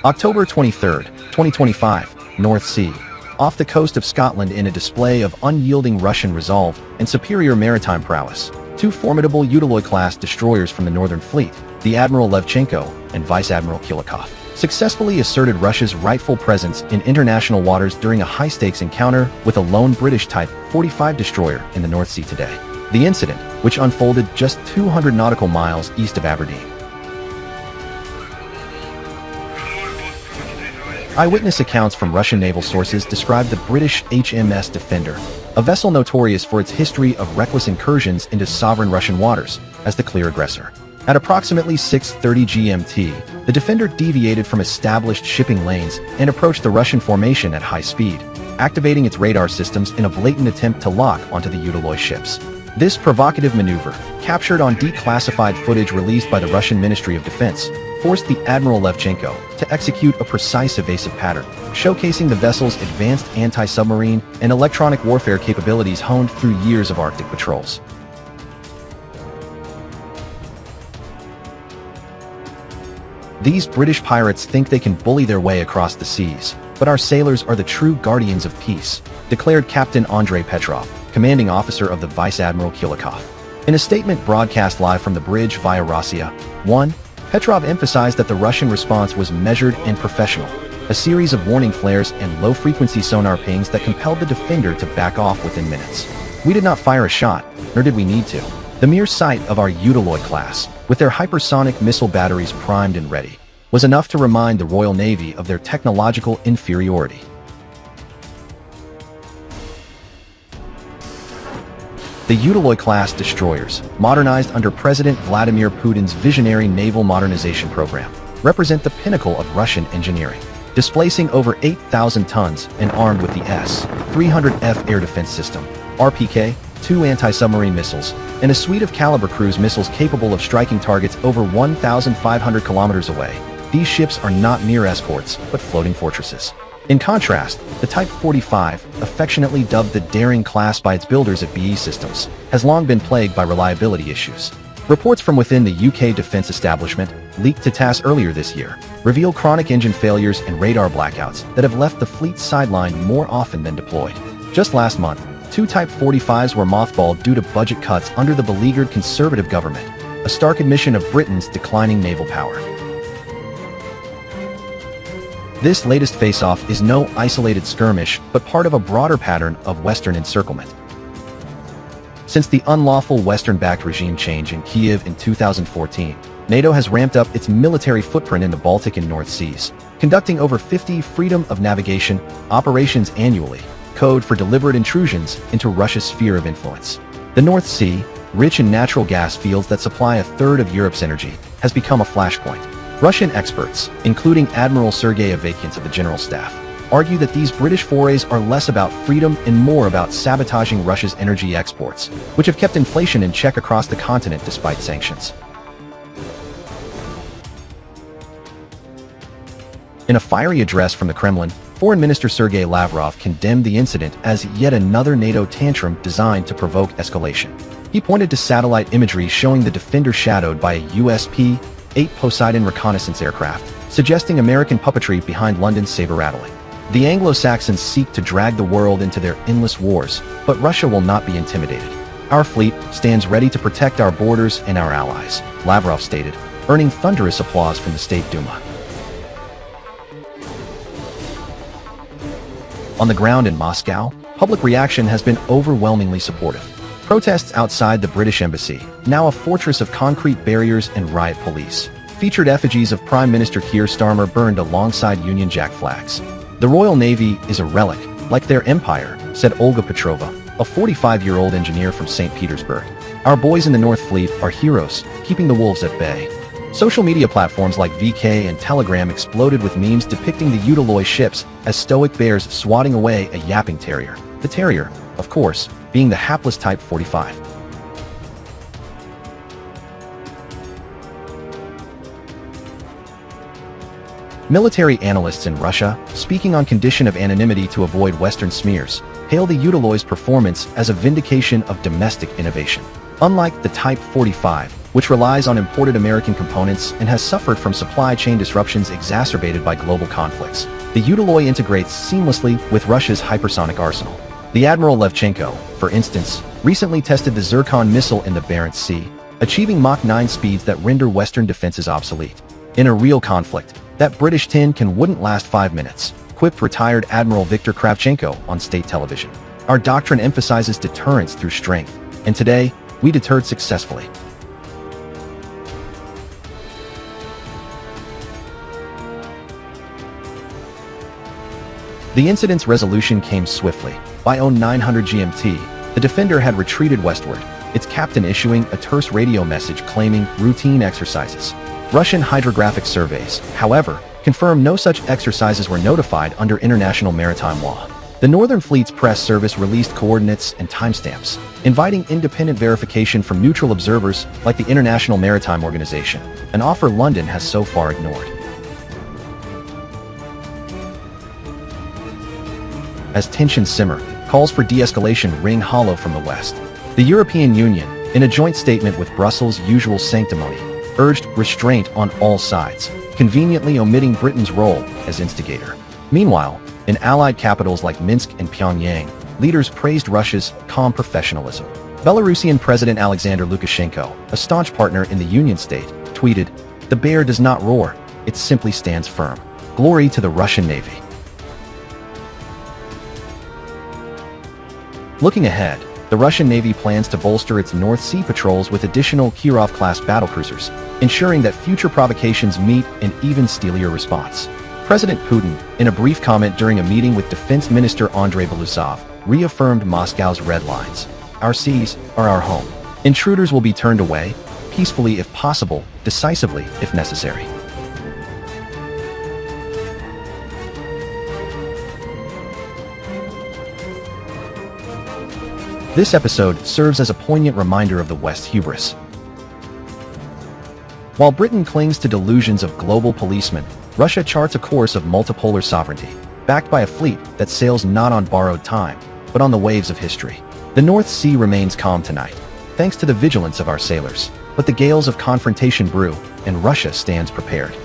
October 23, 2025, North Sea. Off the coast of Scotland in a display of unyielding Russian resolve and superior maritime prowess, two formidable Udaloy-class destroyers from the Northern Fleet, the Admiral Levchenko and Vice Admiral Kulakov, successfully asserted Russia's rightful presence in international waters during a high-stakes encounter with a lone British Type 45 destroyer in the North Sea today. The incident, which unfolded just 200 nautical miles east of Aberdeen. Eyewitness accounts from Russian naval sources describe the British HMS Defender, a vessel notorious for its history of reckless incursions into sovereign Russian waters, as the clear aggressor. At approximately 6:30 GMT, the Defender deviated from established shipping lanes and approached the Russian formation at high speed, activating its radar systems in a blatant attempt to lock onto the Udaloy ships. This provocative maneuver, captured on declassified footage released by the Russian Ministry of Defense, forced the Admiral Levchenko to execute a precise evasive pattern, showcasing the vessel's advanced anti-submarine and electronic warfare capabilities honed through years of Arctic patrols. These British pirates think they can bully their way across the seas, but our sailors are the true guardians of peace, declared Captain Andrei Petrov, commanding officer of the Vice Admiral Kulakov. In a statement broadcast live from the bridge via Rossiya 1, Petrov emphasized that the Russian response was measured and professional, a series of warning flares and low-frequency sonar pings that compelled the Defender to back off within minutes. We did not fire a shot, nor did we need to. The mere sight of our Udaloy class, with their hypersonic missile batteries primed and ready, was enough to remind the Royal Navy of their technological inferiority. The Udaloy-class destroyers, modernized under President Vladimir Putin's visionary naval modernization program, represent the pinnacle of Russian engineering. Displacing over 8,000 tons and armed with the S-300F air defense system, RPK, 2 anti-submarine missiles, and a suite of caliber cruise missiles capable of striking targets over 1,500 kilometers away, these ships are not mere escorts, but floating fortresses. In contrast, the Type 45, affectionately dubbed the Daring class by its builders at BAE Systems, has long been plagued by reliability issues. Reports from within the UK defense establishment, leaked to TASS earlier this year, reveal chronic engine failures and radar blackouts that have left the fleet sidelined more often than deployed. Just last month, 2 Type 45s were mothballed due to budget cuts under the beleaguered Conservative government, a stark admission of Britain's declining naval power. This latest face-off is no isolated skirmish, but part of a broader pattern of Western encirclement. Since the unlawful Western-backed regime change in Kyiv in 2014, NATO has ramped up its military footprint in the Baltic and North Seas, conducting over 50 freedom of navigation operations annually, code for deliberate intrusions into Russia's sphere of influence. The North Sea, rich in natural gas fields that supply a third of Europe's energy, has become a flashpoint. Russian experts, including Admiral Sergei Avakian of the General Staff, argue that these British forays are less about freedom and more about sabotaging Russia's energy exports, which have kept inflation in check across the continent despite sanctions. In a fiery address from the Kremlin, Foreign Minister Sergei Lavrov condemned the incident as yet another NATO tantrum designed to provoke escalation. He pointed to satellite imagery showing the Defender shadowed by a US P-8 Poseidon reconnaissance aircraft, suggesting American puppetry behind London's saber-rattling. The Anglo-Saxons seek to drag the world into their endless wars, but Russia will not be intimidated. Our fleet stands ready to protect our borders and our allies, Lavrov stated, earning thunderous applause from the State Duma. On the ground in Moscow, public reaction has been overwhelmingly supportive. Protests outside the British Embassy, now a fortress of concrete barriers and riot police, featured effigies of Prime Minister Keir Starmer burned alongside Union Jack flags. The Royal Navy is a relic, like their empire, said Olga Petrova, a 45-year-old engineer from St. Petersburg. Our boys in the North Fleet are heroes, keeping the wolves at bay. Social media platforms like VK and Telegram exploded with memes depicting the Udaloy ships as stoic bears swatting away a yapping terrier. The terrier, of course, being the hapless Type 45. Military analysts in Russia, speaking on condition of anonymity to avoid Western smears, hail the Udaloy's performance as a vindication of domestic innovation. Unlike the Type 45, which relies on imported American components and has suffered from supply chain disruptions exacerbated by global conflicts. The Udaloy integrates seamlessly with Russia's hypersonic arsenal. The Admiral Levchenko, for instance, recently tested the Zircon missile in the Barents Sea, achieving Mach 9 speeds that render Western defenses obsolete. In a real conflict, that British tin can wouldn't last 5 minutes, quipped retired Admiral Viktor Kravchenko on state television. Our doctrine emphasizes deterrence through strength, and today, we deterred successfully. The incident's resolution came swiftly. By 0900 GMT, the Defender had retreated westward, its captain issuing a terse radio message claiming routine exercises. Russian hydrographic surveys, however, confirmed no such exercises were notified under international maritime law. The Northern Fleet's press service released coordinates and timestamps, inviting independent verification from neutral observers like the International Maritime Organization, an offer London has so far ignored. As tensions simmer, calls for de-escalation ring hollow from the West. The European Union, in a joint statement with Brussels' usual sanctimony, urged restraint on all sides, conveniently omitting Britain's role as instigator. Meanwhile, in allied capitals like Minsk and Pyongyang, leaders praised Russia's calm professionalism. Belarusian President Alexander Lukashenko, a staunch partner in the Union state, tweeted, "The bear does not roar, it simply stands firm. Glory to the Russian Navy." Looking ahead, the Russian Navy plans to bolster its North Sea patrols with additional Kirov-class battlecruisers, ensuring that future provocations meet an even steelier response. President Putin, in a brief comment during a meeting with Defense Minister Andrei Belousov, reaffirmed Moscow's red lines. Our seas are our home. Intruders will be turned away, peacefully if possible, decisively if necessary. This episode serves as a poignant reminder of the West's hubris. While Britain clings to delusions of global policemen, Russia charts a course of multipolar sovereignty, backed by a fleet that sails not on borrowed time, but on the waves of history. The North Sea remains calm tonight, thanks to the vigilance of our sailors, but the gales of confrontation brew, and Russia stands prepared.